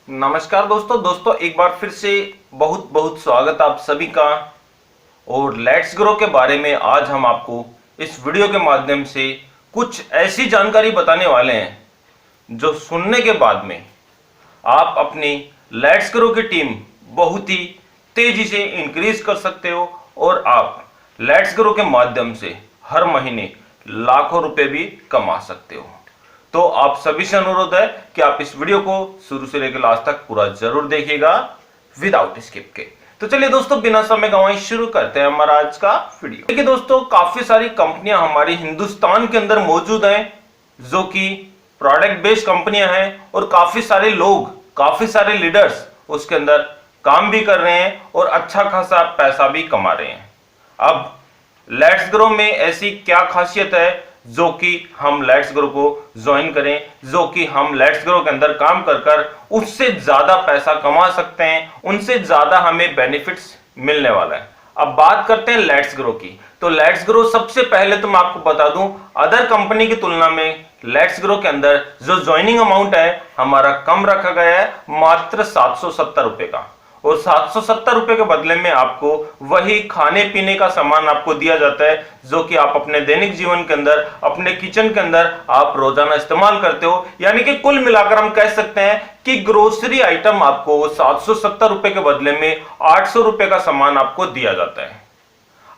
नमस्कार दोस्तों एक बार फिर से बहुत बहुत स्वागत आप सभी का। और लेट्स ग्रो के बारे में आज हम आपको इस वीडियो के माध्यम से कुछ ऐसी जानकारी बताने वाले हैं जो सुनने के बाद में आप अपनी लेट्स ग्रो की टीम बहुत ही तेजी से इंक्रीज कर सकते हो और आप लेट्स ग्रो के माध्यम से हर महीने लाखों रुपए भी कमा सकते हो। तो आप सभी से अनुरोध है कि आप इस वीडियो को शुरू से लेकर लास्ट तक पूरा जरूर देखिएगा विदाउट स्किप के। तो चलिए दोस्तों बिना समय गंवाए शुरू करते हैं हमारा आज का वीडियो। देखिए दोस्तों, काफी सारी कंपनियां हमारी हिंदुस्तान के अंदर मौजूद हैं जो कि प्रोडक्ट बेस्ड कंपनियां हैं और काफी सारे लोग, काफी सारे लीडर्स उसके अंदर काम भी कर रहे हैं और अच्छा खासा पैसा भी कमा रहे हैं। अब लेट्स ग्रो में ऐसी क्या खासियत है जो कि हम लेट्स ग्रो को ज्वाइन करें, जो कि हम लेट्स ग्रो के अंदर काम कर कर उससे ज्यादा पैसा कमा सकते हैं, उनसे ज्यादा हमें बेनिफिट्स मिलने वाला है। अब बात करते हैं लेट्स ग्रो की। तो लेट्स ग्रो सबसे पहले तो मैं आपको बता दूं, अदर कंपनी की तुलना में लेट्स ग्रो के अंदर जो ज्वाइनिंग अमाउंट है हमारा कम रखा गया है, मात्र 770 रुपए का। और 770 रुपए के बदले में आपको वही खाने पीने का सामान आपको दिया जाता है जो कि आप अपने दैनिक जीवन के अंदर, अपने किचन के अंदर आप रोजाना इस्तेमाल करते हो। यानी कि कुल मिलाकर हम कह सकते हैं कि ग्रोसरी आइटम आपको 770 रुपए के बदले में 800 रुपए का सामान आपको दिया जाता है।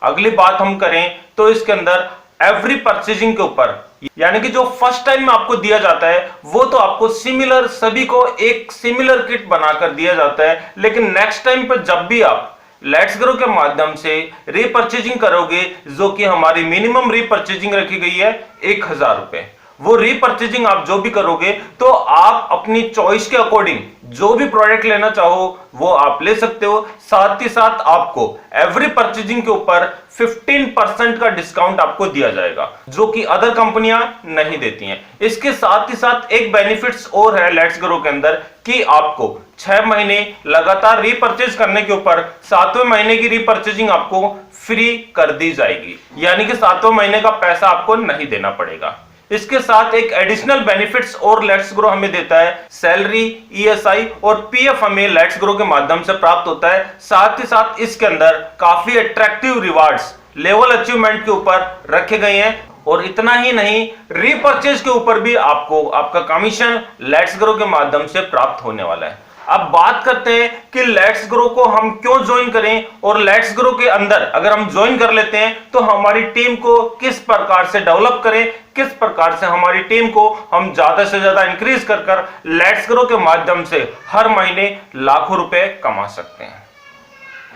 अगली बात हम करें तो इसके अंदर एवरी परचेजिंग के ऊपर, यानी कि जो फर्स्ट टाइम में आपको दिया जाता है वो तो आपको सिमिलर, सभी को एक सिमिलर किट बनाकर दिया जाता है। लेकिन नेक्स्ट टाइम पर जब भी आप लेट्स ग्रो के माध्यम से रीपरचेजिंग करोगे, जो कि हमारी मिनिमम रीपरचेजिंग रखी गई है 1000 रुपए, वो रीपरचेजिंग आप जो भी करोगे तो आप अपनी चॉइस के अकॉर्डिंग जो भी प्रोडक्ट लेना चाहो वो आप ले सकते हो। साथ ही साथ आपको एवरी परचेजिंग के ऊपर 15% का डिस्काउंट आपको दिया जाएगा जो कि अदर कंपनियां नहीं देती हैं। इसके साथ ही साथ एक बेनिफिट्स और है लेट्स ग्रो के अंदर कि आपको 6 महीने लगातार रीपरचेज करने के ऊपर 7वें महीने की रीपरचेजिंग आपको फ्री कर दी जाएगी, यानी कि 7वें महीने का पैसा आपको नहीं देना पड़ेगा। इसके साथ एक एडिशनल बेनिफिट्स और लेट्स ग्रो हमें देता है, सैलरी, ईएसआई और पीएफ हमें लेट्स ग्रो के माध्यम से प्राप्त होता है। साथ ही साथ इसके अंदर काफी अट्रैक्टिव रिवार्ड्स लेवल अचीवमेंट के ऊपर रखे गए हैं। और इतना ही नहीं, रीपरचेज के ऊपर भी आपको आपका कमीशन लेट्स ग्रो के माध्यम से प्राप्त होने वाला है। अब बात करते हैं कि लेट्स ग्रो को हम क्यों ज्वाइन करें और लेट्स ग्रो के अंदर अगर हम ज्वाइन कर लेते हैं तो हमारी टीम को किस प्रकार से डेवलप करें, किस प्रकार से हमारी टीम को हम ज्यादा से ज्यादा इंक्रीज कर कर लेट्स ग्रो के माध्यम से हर महीने लाखों रुपए कमा सकते हैं।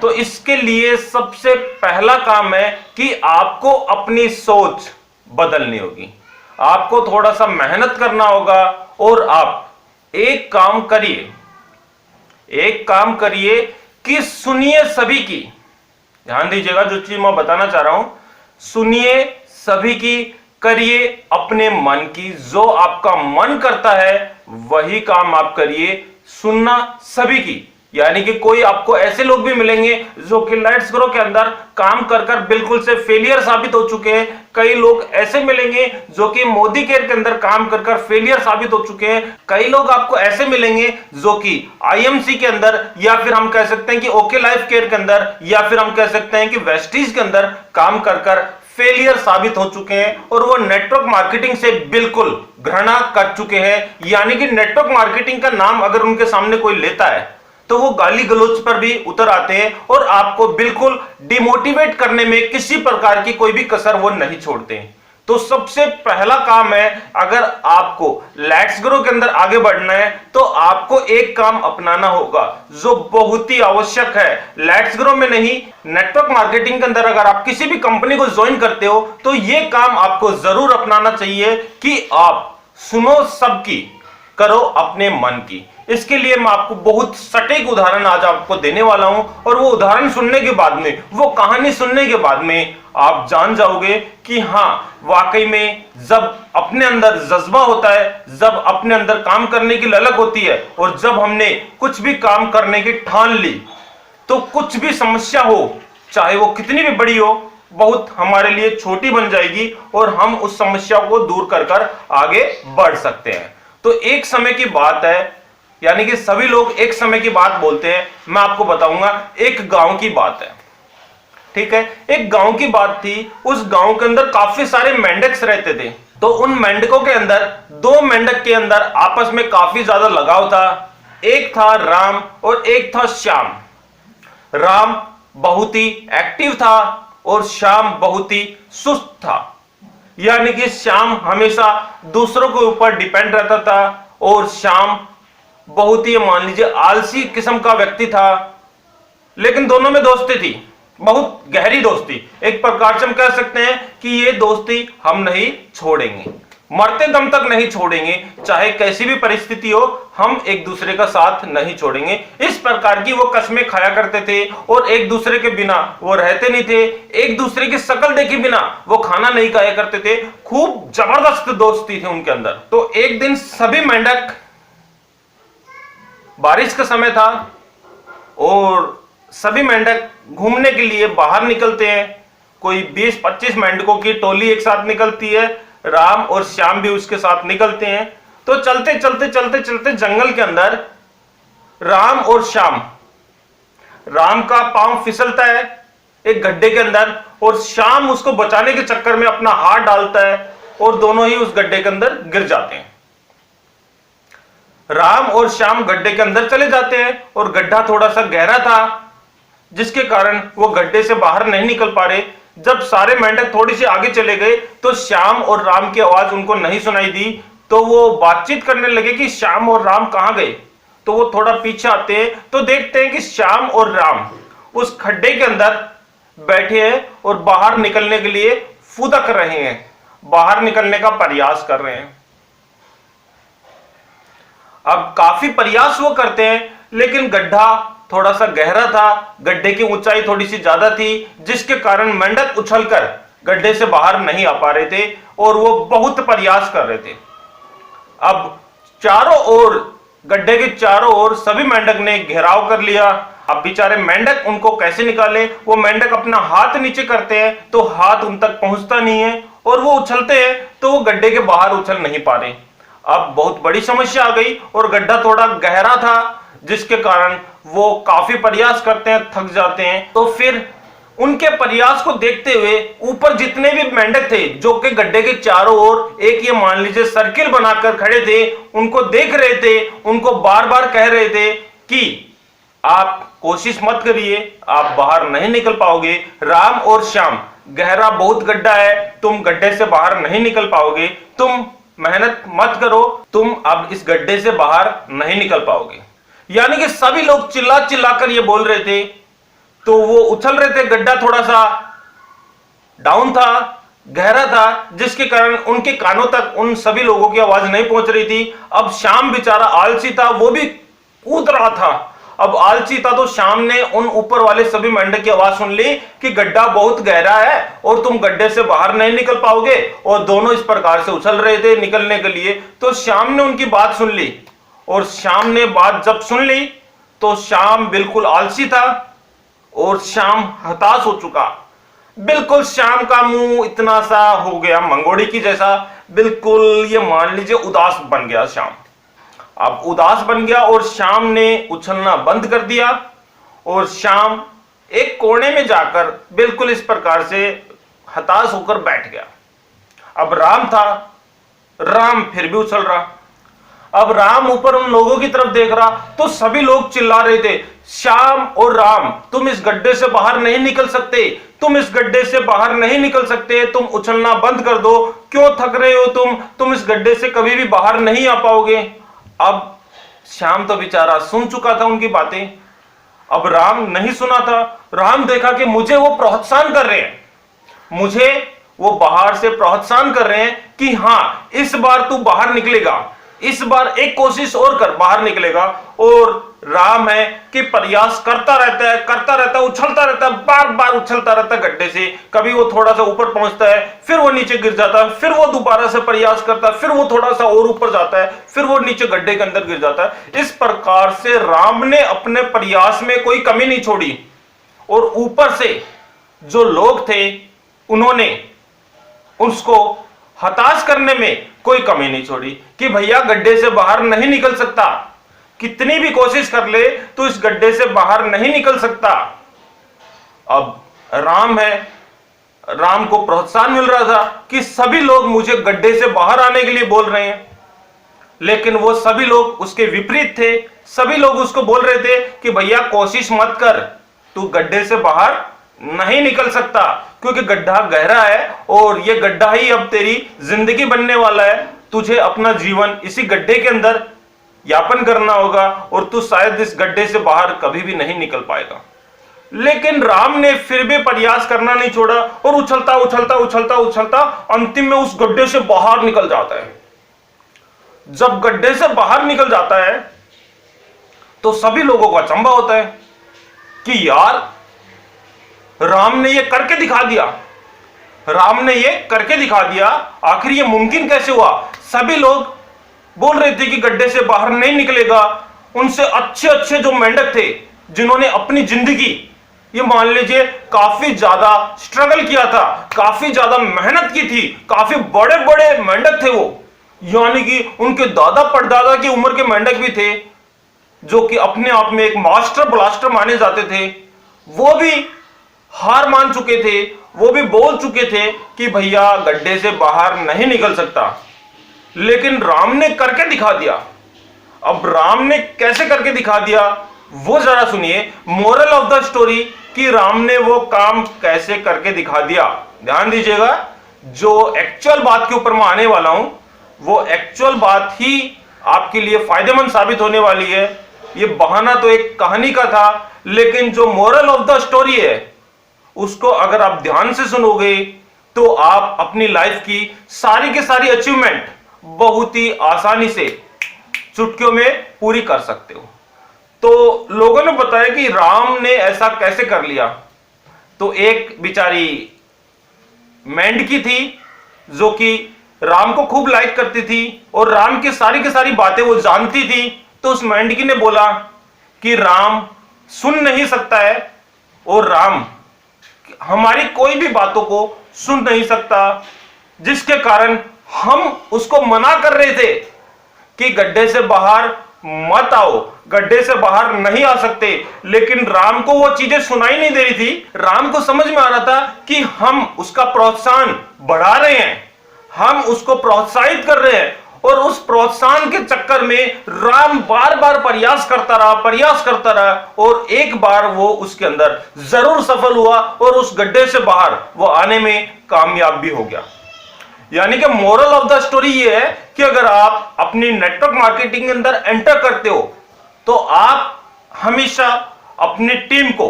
तो इसके लिए सबसे पहला काम है कि आपको अपनी सोच बदलनी होगी, आपको थोड़ा सा मेहनत करना होगा और आप एक काम करिए कि सुनिए सभी की, ध्यान दीजिएगा जो चीज मैं बताना चाह रहा हूं, सुनिए सभी की, करिए अपने मन की। जो आपका मन करता है वही काम आप करिए, सुनना सभी की। यानी कि कोई आपको ऐसे लोग भी मिलेंगे जो कि लेट्स ग्रो के अंदर काम कर कर बिल्कुल से फेलियर साबित हो चुके हैं। कई लोग ऐसे मिलेंगे जो कि मोदी केयर के अंदर काम कर कर फेलियर साबित हो चुके हैं। कई लोग आपको ऐसे मिलेंगे जो कि आईएमसी के अंदर, या फिर हम कह सकते हैं कि ओके लाइफ केयर के अंदर, या फिर हम कह सकते हैं कि वेस्टीज के अंदर काम कर कर फेलियर साबित हो चुके हैं और वो नेटवर्क मार्केटिंग से बिल्कुल घृणा कर चुके हैं। यानी कि नेटवर्क मार्केटिंग का नाम अगर उनके सामने कोई लेता है तो वो गाली गलौज पर भी उतर आते हैं और आपको बिल्कुल डिमोटिवेट करने में किसी प्रकार की कोई भी कसर वो नहीं छोड़ते हैं। तो सबसे पहला काम है, अगर आपको लेट्स ग्रो के अंदर आगे बढ़ना है तो आपको एक काम अपनाना होगा जो बहुत ही आवश्यक है। लेट्स ग्रो में नहीं, नेटवर्क मार्केटिंग के अंदर अगर आप किसी भी कंपनी को ज्वाइन करते हो तो यह काम आपको जरूर अपनाना चाहिए कि आप सुनो सबकी, करो अपने मन की। इसके लिए मैं आपको बहुत सटीक उदाहरण आज आपको देने वाला हूं और वो उदाहरण सुनने के बाद में, वो कहानी सुनने के बाद में आप जान जाओगे कि हां वाकई में जब अपने अंदर जज्बा होता है, जब अपने अंदर काम करने की ललक होती है और जब हमने कुछ भी काम करने की ठान ली तो कुछ भी समस्या हो, चाहे वो कितनी भी बड़ी हो, बहुत हमारे लिए छोटी बन जाएगी और हम उस समस्या को दूर कर कर आगे बढ़ सकते हैं। तो एक समय की बात है यानी कि सभी लोग एक समय की बात बोलते हैं। मैं आपको बताऊंगा, एक गांव की बात है, ठीक है। एक गांव की बात थी। उस गांव के अंदर काफी सारे मेंढक रहते थे। तो उन मेंढकों के अंदर, दो मेंढक के अंदर आपस में काफी ज्यादा लगाव था। एक था राम और एक था श्याम। राम बहुत ही एक्टिव था और श्याम बहुत ही सुस्त था। यानी कि श्याम हमेशा दूसरों के ऊपर डिपेंड रहता था और श्याम बहुत ही, मान लीजिए, आलसी किस्म का व्यक्ति था। लेकिन दोनों में दोस्ती थी, बहुत गहरी दोस्ती। एक प्रकार से हम कह सकते हैं कि ये दोस्ती हम नहीं छोड़ेंगे, मरते दम तक नहीं छोड़ेंगे, चाहे कैसी भी परिस्थिति हो, हम एक दूसरे का साथ नहीं छोड़ेंगे। इस प्रकार की वो कस्में खाया करते थे और एक दूसरे के बिना वो रहते नहीं थे। एक दूसरे की शक्ल देखे बिना वो खाना नहीं खाया करते थे। खूब जबरदस्त दोस्ती थी उनके अंदर। तो एक दिन सभी मेंढक, बारिश का समय था और सभी मेंढक घूमने के लिए बाहर निकलते हैं। कोई 20-25 मेंढकों की टोली एक साथ निकलती है। राम और श्याम भी उसके साथ निकलते हैं। तो चलते चलते चलते चलते जंगल के अंदर राम और श्याम, राम का पांव फिसलता है एक गड्ढे के अंदर और श्याम उसको बचाने के चक्कर में अपना हाथ डालता है और दोनों ही उस गड्ढे के अंदर गिर जाते हैं। राम और श्याम गड्ढे के अंदर चले जाते हैं और गड्ढा थोड़ा सा गहरा था, जिसके कारण वो गड्ढे से बाहर नहीं निकल पा रहे। जब सारे मेंढक थोड़ी सी आगे चले गए तो श्याम और राम की आवाज उनको नहीं सुनाई दी। तो वो बातचीत करने लगे कि श्याम और राम कहां गए। तो वो थोड़ा पीछे आते हैं तो देखते हैं कि श्याम और राम उस खड्डे के अंदर बैठे हैं और बाहर निकलने के लिए फुदक रहे हैं, बाहर निकलने का प्रयास कर रहे हैं। अब काफी प्रयास वो करते हैं, लेकिन गड्ढा थोड़ा सा गहरा था, गड्ढे की ऊंचाई थोड़ी सी ज्यादा थी, जिसके कारण मेंढक उछलकर गड्ढे से बाहर नहीं आ पा रहे थे और वो बहुत प्रयास कर रहे थे। अब चारों ओर, गड्ढे के चारों ओर सभी मेंढक ने घेराव कर लिया। अब बेचारे मेंढक उनको कैसे निकाले। वो मेंढक अपना हाथ नीचे करते हैं तो हाथ उन तक पहुंचता नहीं है और वो उछलते हैं तो वो गड्ढे के बाहर उछल नहीं पा रहे। अब बहुत बड़ी समस्या आ गई और गड्ढा थोड़ा गहरा था, जिसके कारण वो काफी प्रयास करते हैं, थक जाते हैं। तो फिर उनके प्रयास को देखते हुए ऊपर जितने भी मेंढक थे जो कि गड्ढे के चारों ओर एक, ये मान लीजिए, सर्किल बनाकर खड़े थे, उनको देख रहे थे, उनको बार बार कह रहे थे कि आप कोशिश मत करिए, आप बाहर नहीं निकल पाओगे। राम और श्याम, गहरा बहुत गड्ढा है, तुम गड्ढे से बाहर नहीं निकल पाओगे, तुम मेहनत मत करो, तुम अब इस गड्ढे से बाहर नहीं निकल पाओगे। यानी कि सभी लोग चिल्ला चिल्लाकर ये बोल रहे थे। तो वो उछल रहे थे, गड्ढा थोड़ा सा डाउन था, गहरा था, जिसके कारण उनके कानों तक उन सभी लोगों की आवाज नहीं पहुंच रही थी। अब श्याम बेचारा आलसी था, वो भी कूद रहा था। अब आलसी था तो श्याम ने उन ऊपर वाले सभी मेंढक की आवाज सुन ली कि गड्ढा बहुत गहरा है और तुम गड्ढे से बाहर नहीं निकल पाओगे, और दोनों इस प्रकार से उछल रहे थे निकलने के लिए। तो श्याम ने उनकी बात सुन ली और श्याम ने बात जब सुन ली तो श्याम बिल्कुल आलसी था और श्याम हताश हो चुका। बिल्कुल श्याम का मुंह इतना सा हो गया मंगोड़ी की जैसा, बिल्कुल ये मान लीजिए उदास बन गया श्याम। अब उदास बन गया और श्याम ने उछलना बंद कर दिया और श्याम एक कोने में जाकर बिल्कुल इस प्रकार से हताश होकर बैठ गया। अब राम था, राम फिर भी उछल रहा। अब राम ऊपर उन लोगों की तरफ देख रहा तो सभी लोग चिल्ला रहे थे, श्याम और राम, तुम इस गड्ढे से बाहर नहीं निकल सकते, तुम इस गड्ढे से बाहर नहीं निकल सकते, तुम उछलना बंद कर दो, क्यों थक रहे हो तुम इस गड्ढे से कभी भी बाहर नहीं आ पाओगे। अब श्याम तो बेचारा सुन चुका था उनकी बातें, अब राम नहीं सुना था। राम देखा कि मुझे वो प्रोत्साहन कर रहे हैं, मुझे वो बाहर से प्रोत्साहन कर रहे हैं कि हां इस बार तू बाहर निकलेगा, इस बार एक कोशिश और कर, बाहर निकलेगा। और राम है कि प्रयास करता रहता है, उछलता रहता है, बार बार उछलता रहता है गड्ढे से। कभी वो थोड़ा सा ऊपर पहुंचता है, फिर वो नीचे गिर जाता है, फिर वो दोबारा से प्रयास करता है, फिर वो थोड़ा सा और ऊपर जाता है, फिर वो नीचे गड्ढे के अंदर गिर जाता है। इस प्रकार से राम ने अपने प्रयास में कोई कमी नहीं छोड़ी और ऊपर से जो लोग थे उन्होंने उसको हताश करने में कोई कमी नहीं छोड़ी कि भैया गड्ढे से बाहर नहीं निकल सकता, कितनी भी कोशिश कर ले तो इस गड्ढे से बाहर नहीं निकल सकता। अब राम है, राम को प्रोत्साहन मिल रहा था कि सभी लोग मुझे गड्ढे से बाहर आने के लिए बोल रहे हैं, लेकिन वो सभी लोग उसके विपरीत थे। सभी लोग उसको बोल रहे थे कि भैया कोशिश मत कर, तू गड्ढे से बाहर नहीं निकल सकता, क्योंकि गड्ढा गहरा है और ये गड्ढा ही अब तेरी जिंदगी बनने वाला है। तुझे अपना जीवन इसी गड्ढे के अंदर यापन करना होगा और तू शायद इस गड्ढे से बाहर कभी भी नहीं निकल पाएगा। लेकिन राम ने फिर भी प्रयास करना नहीं छोड़ा और उछलता उछलता उछलता उछलता अंतिम में उस गड्ढे से बाहर निकल जाता है। जब गड्ढे से बाहर निकल जाता है तो सभी लोगों को अचंभा होता है कि यार राम ने यह करके दिखा दिया, राम ने यह करके दिखा दिया, आखिर यह मुमकिन कैसे हुआ। सभी लोग बोल रहे थे कि गड्ढे से बाहर नहीं निकलेगा। उनसे अच्छे अच्छे जो मेंढक थे, जिन्होंने अपनी जिंदगी ये मान लीजिए काफी ज्यादा स्ट्रगल किया था, काफी ज्यादा मेहनत की थी, काफी बड़े बड़े मेंढक थे वो, यानी कि उनके दादा परदादा की उम्र के मेंढक भी थे, जो कि अपने आप में एक मास्टर ब्लास्टर माने जाते थे। वो भी हार मान चुके थे, वो भी बोल चुके थे कि भैया गड्ढे से बाहर नहीं निकल सकता। लेकिन राम ने करके दिखा दिया। अब राम ने कैसे करके दिखा दिया वो जरा सुनिए। मोरल ऑफ द स्टोरी कि राम ने वो काम कैसे करके दिखा दिया। ध्यान दीजिएगा, जो एक्चुअल बात के ऊपर मैं आने वाला हूं वो एक्चुअल बात ही आपके लिए फायदेमंद साबित होने वाली है। ये बहाना तो एक कहानी का था, लेकिन जो मोरल ऑफ द स्टोरी है उसको अगर आप ध्यान से सुनोगे तो आप अपनी लाइफ की सारी की सारी अचीवमेंट बहुत ही आसानी से चुटकियों में पूरी कर सकते हो। तो लोगों ने बताया कि राम ने ऐसा कैसे कर लिया। तो एक बेचारी मेंढकी थी जो कि राम को खूब लाइक करती थी और राम की सारी बातें वो जानती थी। तो उस मेंढकी ने बोला कि राम सुन नहीं सकता है और राम हमारी कोई भी बातों को सुन नहीं सकता, जिसके कारण हम उसको मना कर रहे थे कि गड्ढे से बाहर मत आओ, गड्ढे से बाहर नहीं आ सकते। लेकिन राम को वो चीजें सुनाई नहीं दे रही थी। राम को समझ में आ रहा था कि हम उसका प्रोत्साहन बढ़ा रहे हैं, हम उसको प्रोत्साहित कर रहे हैं, और उस प्रोत्साहन के चक्कर में राम बार बार प्रयास करता रहा और एक बार वो उसके अंदर जरूर सफल हुआ और उस गड्ढे से बाहर वो आने में कामयाब भी हो गया। यानी कि मोरल ऑफ द स्टोरी ये है कि अगर आप अपनी नेटवर्क मार्केटिंग के अंदर एंटर करते हो तो आप हमेशा अपनी टीम को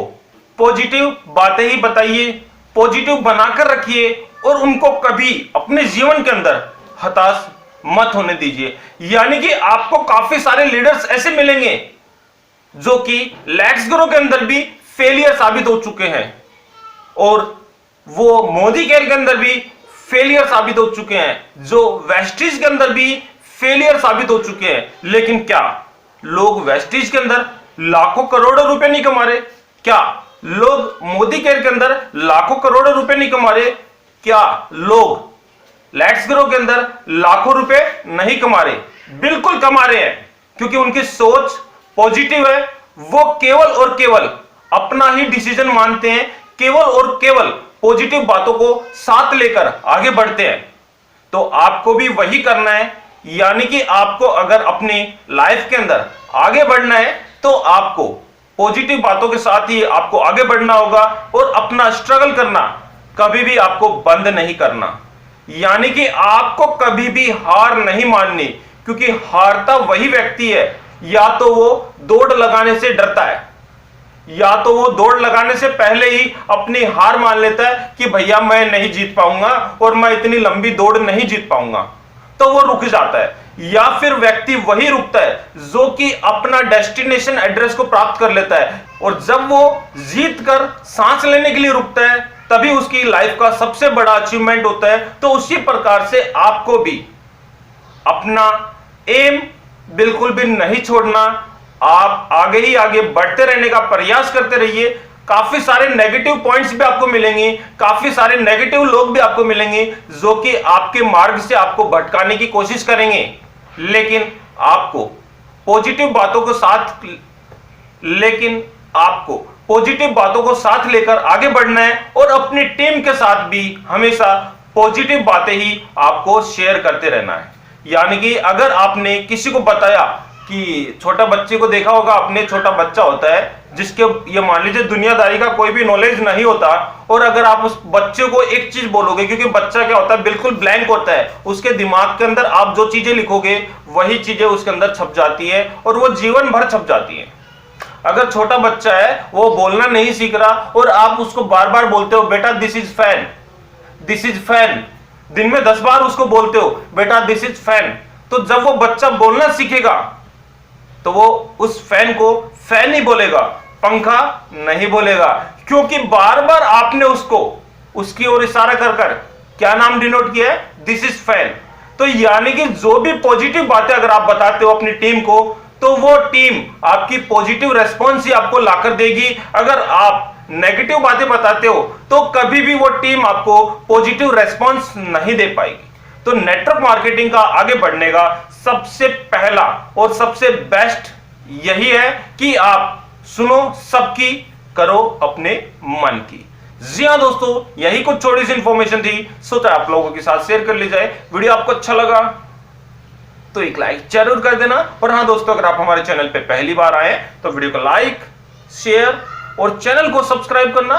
पॉजिटिव बातें ही बताइए, पॉजिटिव बनाकर रखिए और उनको कभी अपने जीवन के अंदर हताश मत होने दीजिए। यानी कि आपको काफी सारे लीडर्स ऐसे मिलेंगे जो कि लेट्स ग्रो के अंदर भी फेलियर साबित हो चुके हैं और वो मोदी केयर के अंदर भी फेलियर साबित हो चुके हैं, जो वेस्टीज के अंदर भी फेलियर साबित हो चुके हैं। लेकिन क्या लोग वेस्टीज के अंदर लाखों करोड़ों रुपए नहीं कमा रहे? क्या लोग मोदी केयर के अंदर लाखों करोड़ों रुपए नहीं कमा रहे? क्या लोग लेट्स ग्रो के अंदर लाखों रुपए नहीं कमा रहे? बिल्कुल कमा रहे हैं, क्योंकि उनकी सोच पॉजिटिव है। वो केवल और केवल अपना ही डिसीजन मानते हैं, केवल और केवल पॉजिटिव बातों को साथ लेकर आगे बढ़ते हैं। तो आपको भी वही करना है। यानी कि आपको अगर अपनी लाइफ के अंदर आगे बढ़ना है तो आपको पॉजिटिव बातों के साथ ही आपको आगे बढ़ना होगा और अपना स्ट्रगल करना कभी भी आपको बंद नहीं करना। यानी कि आपको कभी भी हार नहीं माननी, क्योंकि हारता वही व्यक्ति है या तो वो दौड़ लगाने से डरता है, या तो वो दौड़ लगाने से पहले ही अपनी हार मान लेता है कि भैया मैं नहीं जीत पाऊंगा और मैं इतनी लंबी दौड़ नहीं जीत पाऊंगा, तो वो रुक जाता है। या फिर व्यक्ति वही रुकता है जो कि अपना डेस्टिनेशन एड्रेस को प्राप्त कर लेता है, और जब वो जीत कर सांस लेने के लिए रुकता है तभी उसकी लाइफ का सबसे बड़ा अचीवमेंट होता है। तो उसी प्रकार से आपको भी अपना एम बिल्कुल भी नहीं छोड़ना, आप आगे ही आगे बढ़ते रहने का प्रयास करते रहिए। काफी सारे नेगेटिव पॉइंट्स भी आपको मिलेंगे, काफी सारे नेगेटिव लोग भी आपको मिलेंगे जो कि आपके मार्ग से आपको भटकाने की कोशिश करेंगे, लेकिन आपको पॉजिटिव बातों को साथ लेकिन आपको पॉजिटिव बातों को साथ लेकर आगे बढ़ना है और अपनी टीम के साथ भी हमेशा पॉजिटिव बातें ही आपको शेयर करते रहना है। यानी कि अगर आपने किसी को बताया कि छोटा बच्चे को देखा होगा, अपने छोटा बच्चा होता है जिसके ये मान लीजिए दुनियादारी का कोई भी नॉलेज नहीं होता, और अगर आप उस बच्चे को एक चीज बोलोगे, क्योंकि बच्चा क्या होता है बिल्कुल ब्लैंक होता है, उसके दिमाग के अंदर आप जो चीजें लिखोगे वही चीजें उसके अंदर छप जाती है और वो जीवन भर छप जाती है। अगर छोटा बच्चा है वो बोलना नहीं सीख रहा और आप उसको बार बार बोलते हो बेटा this is fan, this is fan, दिन में 10 बार उसको बोलते हो बेटा दिस इज फैन, तो जब वो बच्चा बोलना सीखेगा तो वो उस फैन को फैन ही बोलेगा, पंखा नहीं बोलेगा, क्योंकि बार बार आपने उसको उसकी ओर इशारा कर कर क्या नाम डिनोट किया है, दिस इज फैन। तो यानी कि जो भी पॉजिटिव बातें अगर आप बताते हो अपनी टीम को, तो वो टीम आपकी पॉजिटिव रेस्पॉन्स ही आपको लाकर देगी। अगर आप नेगेटिव बातें बताते हो तो कभी भी वो टीम आपको पॉजिटिव रेस्पॉन्स नहीं दे पाएगी। तो नेटवर्क मार्केटिंग का आगे बढ़ने का सबसे पहला और सबसे बेस्ट यही है कि आप सुनो सबकी, करो अपने मन की। जी हां दोस्तों, यही कुछ छोटी सी इंफॉर्मेशन थी, सोचा आप लोगों के साथ शेयर कर ली जाए। वीडियो आपको अच्छा लगा तो एक लाइक जरूर कर देना, और हां दोस्तों, अगर आप हमारे चैनल पे पहली बार आए तो वीडियो को लाइक, शेयर और चैनल को सब्सक्राइब करना